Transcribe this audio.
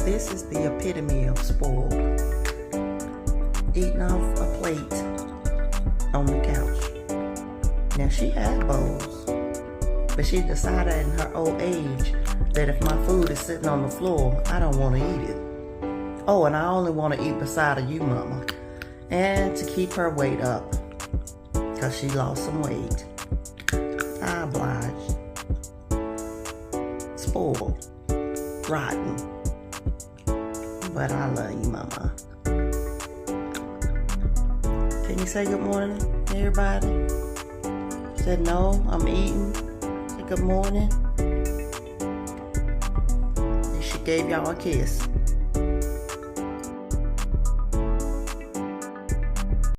This is the epitome of spoiled. Eating off a plate on the couch. Now she had bowls, but she decided in her old age that if my food is sitting on the floor, I don't want to eat it. Oh, and I only want to eat beside of you, mama. And to keep her weight up, because she lost some weight. I obliged. Spoiled. Rotten. But I love you, mama. Can you say good morning, everybody? Said no, I'm eating. Say good morning. And she gave y'all a kiss.